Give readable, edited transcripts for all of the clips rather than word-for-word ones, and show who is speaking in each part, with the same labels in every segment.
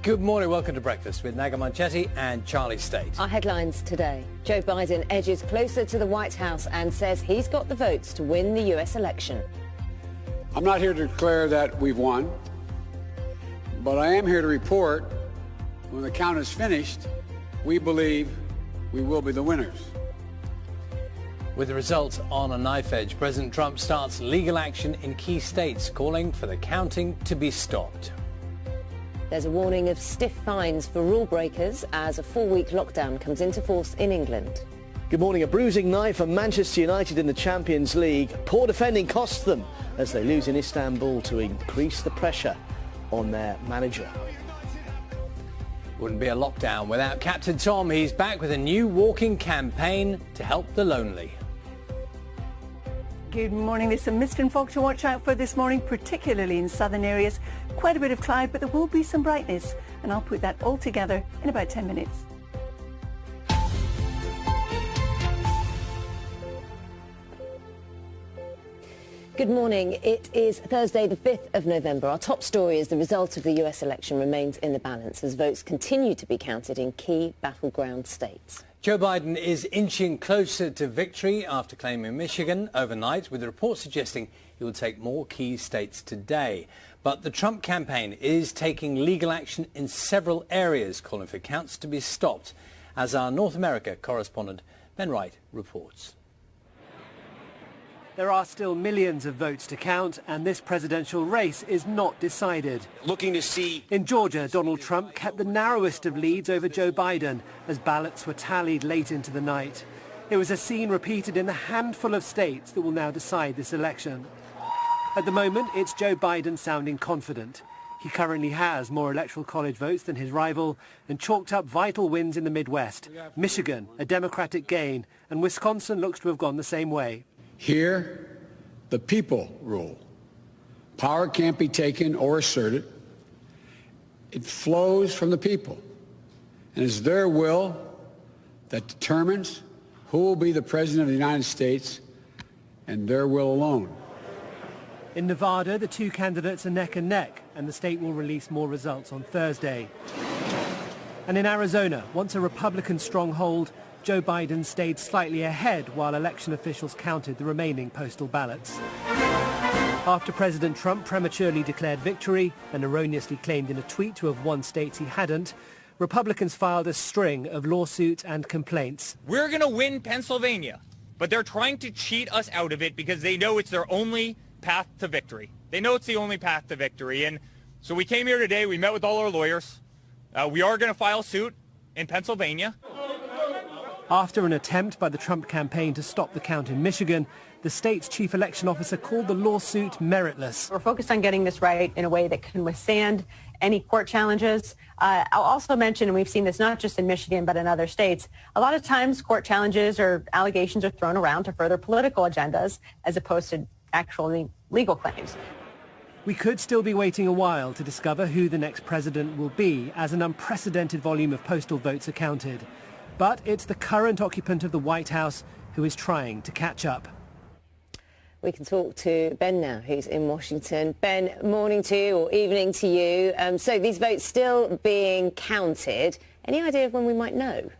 Speaker 1: Good morning, welcome to Breakfast with Naga Manchetti and Charlie State.
Speaker 2: Our headlines today. Joe Biden edges closer to the White House and says he's got the votes to win the US election.
Speaker 3: I'm not here to declare that we've won, but I am here to report when the count is finished, we believe we will be the winners.
Speaker 1: With the results on a knife edge, President Trump starts legal action in key states, calling for the counting to be stopped.
Speaker 2: There's a warning of stiff fines for rule breakers as a 4-week lockdown comes into force in England.
Speaker 4: Good morning. A bruising night for Manchester United in the Champions League. Poor defending costs them as they lose in Istanbul to increase the pressure on their manager.
Speaker 1: Wouldn't be a lockdown without Captain Tom. He's back with a new walking campaign to help the lonely.
Speaker 5: Good morning. There's some mist and fog to watch out for this morning, particularly in southern areas. Quite a bit of cloud, but there will be some brightness, and I'll put that all together in about 10 minutes.
Speaker 2: Good morning. It is Thursday, the 5th of November. Our top story is the result of the US election remains in the balance as votes continue to be counted in key battleground states.
Speaker 1: Joe Biden is inching closer to victory after claiming Michigan overnight, with a report suggesting he will take more key states today. But the Trump campaign is taking legal action in several areas, calling for counts to be stopped, as our North America correspondent Ben Wright reports.
Speaker 6: There are still millions of votes to count, and this presidential race is not decided.
Speaker 7: Looking to see...
Speaker 6: In Georgia, Donald Trump kept the narrowest of leads over Joe Biden as ballots were tallied late into the night. It was a scene repeated in the handful of states that will now decide this election. At the moment, it's Joe Biden sounding confident. He currently has more electoral college votes than his rival and chalked up vital wins in the Midwest. Michigan, a Democratic gain, and Wisconsin looks to have gone the same way.
Speaker 3: Here, the people rule. Power can't be taken or asserted. It flows from the people. And it's their will that determines who will be the President of the United States, and their will alone.
Speaker 6: In Nevada, the two candidates are neck and neck, and the state will release more results on Thursday. And in Arizona, once a Republican stronghold, Joe Biden stayed slightly ahead while election officials counted the remaining postal ballots. After President Trump prematurely declared victory and erroneously claimed in a tweet to have won states he hadn't, Republicans filed a string of lawsuits and complaints.
Speaker 8: We're going to win Pennsylvania, but they're trying to cheat us out of it because they know it's their only path to victory. They know it's the only path to victory. And so we came here today, we met with all our lawyers. We are going to file suit in Pennsylvania.
Speaker 6: After an attempt by the Trump campaign to stop the count in Michigan, the state's chief election officer called the lawsuit meritless.
Speaker 9: We're focused on getting this right in a way that can withstand any court challenges. I'll also mention, and we've seen this not just in Michigan but in other states, a lot of times court challenges or allegations are thrown around to further political agendas as opposed to actually legal claims.
Speaker 6: We could still be waiting a while to discover who the next president will be as an unprecedented volume of postal votes are counted. But it's the current occupant of the White House who is trying to catch up.
Speaker 2: We can talk to Ben now, who's in Washington. Ben, morning to you or evening to you. So these votes still being counted. Any idea of when we might know?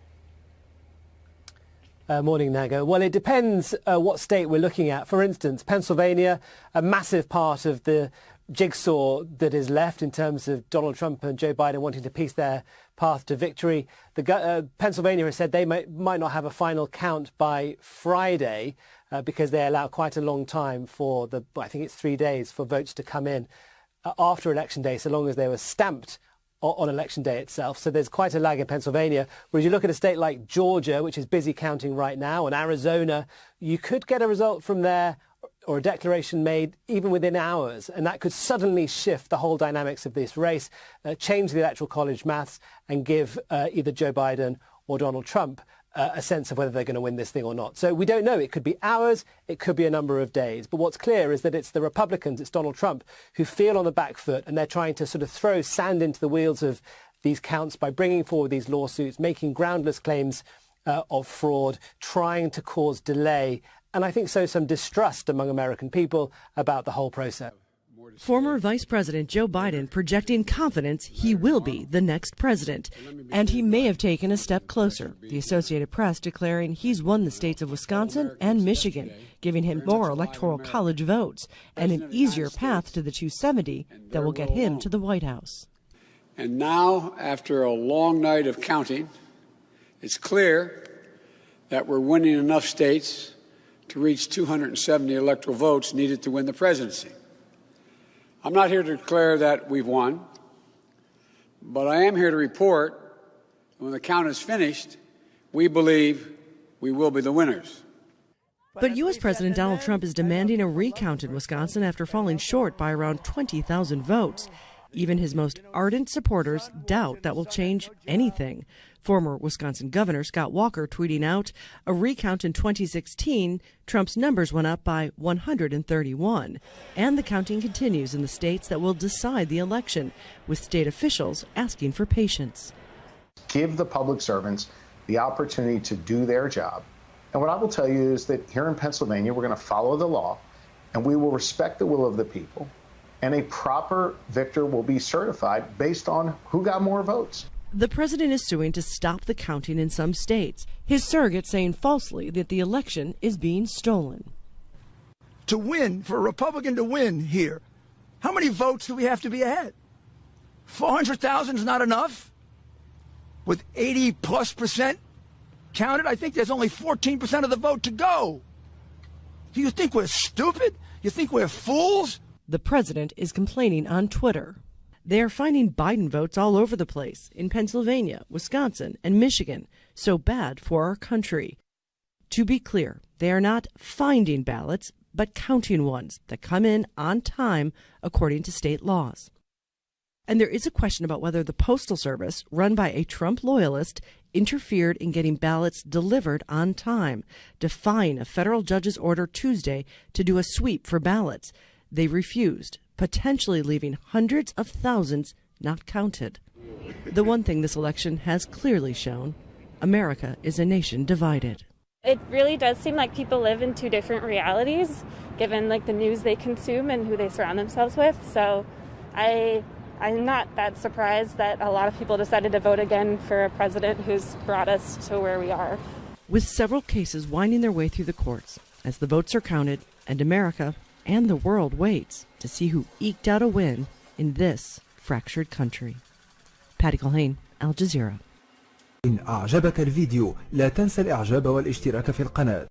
Speaker 6: Morning, Nago. Well, it depends what state we're looking at. For instance, Pennsylvania, a massive part of the jigsaw that is left in terms of Donald Trump and Joe Biden wanting to piece their path to victory. Pennsylvania has said they might not have a final count by Friday because they allow quite a long time for I think it's 3 days for votes to come in after Election Day, so long as they were stamped on Election Day itself. So there's quite a lag in Pennsylvania. Whereas you look at a state like Georgia, which is busy counting right now, and Arizona, you could get a result from there or a declaration made even within hours, and that could suddenly shift the whole dynamics of this race, change the Electoral College maths, and give either Joe Biden or Donald Trump a sense of whether they're going to win this thing or not. So we don't know. It could be hours, it could be a number of days. But what's clear is that it's the Republicans, it's Donald Trump, who feel on the back foot, and they're trying to sort of throw sand into the wheels of these counts by bringing forward these lawsuits, making groundless claims of fraud, trying to cause delay, and I think so some distrust among American people about the whole process.
Speaker 7: Former Vice President Joe Biden projecting confidence he will be the next president. And he may have taken a step closer, the Associated Press declaring he's won the states of Wisconsin and Michigan, giving him more electoral college votes and an easier path to the 270 that will get him to the White House.
Speaker 3: And now, after a long night of counting, it's clear that we're winning enough states to reach 270 electoral votes needed to win the presidency. I'm not here to declare that we've won, but I am here to report that when the count is finished, we believe we will be the winners.
Speaker 7: But U.S. President Donald Trump is demanding a recount in Wisconsin after falling short by around 20,000 votes. Even his most ardent supporters doubt that will change anything. Former Wisconsin Governor Scott Walker tweeting out, a recount in 2016, Trump's numbers went up by 131. And the counting continues in the states that will decide the election, with state officials asking for patience.
Speaker 10: Give the public servants the opportunity to do their job. And what I will tell you is that here in Pennsylvania, we're going to follow the law, and we will respect the will of the people. And a proper victor will be certified based on who got more votes.
Speaker 7: The president is suing to stop the counting in some states. His surrogate saying falsely that the election is being stolen.
Speaker 11: To win, for a Republican to win here, how many votes do we have to be ahead? 400,000 is not enough? With 80+% counted, I think there's only 14% of the vote to go. Do you think we're stupid? You think we're fools?
Speaker 7: The president is complaining on Twitter. They are finding Biden votes all over the place, in Pennsylvania, Wisconsin, and Michigan. So bad for our country. To be clear, they are not finding ballots, but counting ones that come in on time according to state laws. And there is a question about whether the Postal Service, run by a Trump loyalist, interfered in getting ballots delivered on time, defying a federal judge's order Tuesday to do a sweep for ballots. They refused, potentially leaving hundreds of thousands not counted. The one thing this election has clearly shown, America is a nation divided.
Speaker 12: It really does seem like people live in two different realities, given like the news they consume and who they surround themselves with. So I'm not that surprised that a lot of people decided to vote again for a president who's brought us to where we are.
Speaker 7: With several cases winding their way through the courts as the votes are counted and America and the world waits to see who eked out a win in this fractured country. Patty Culhane, Al Jazeera.
Speaker 13: إن أعجبك الفيديو لا تنسى الإعجاب والاشتراك في القناة.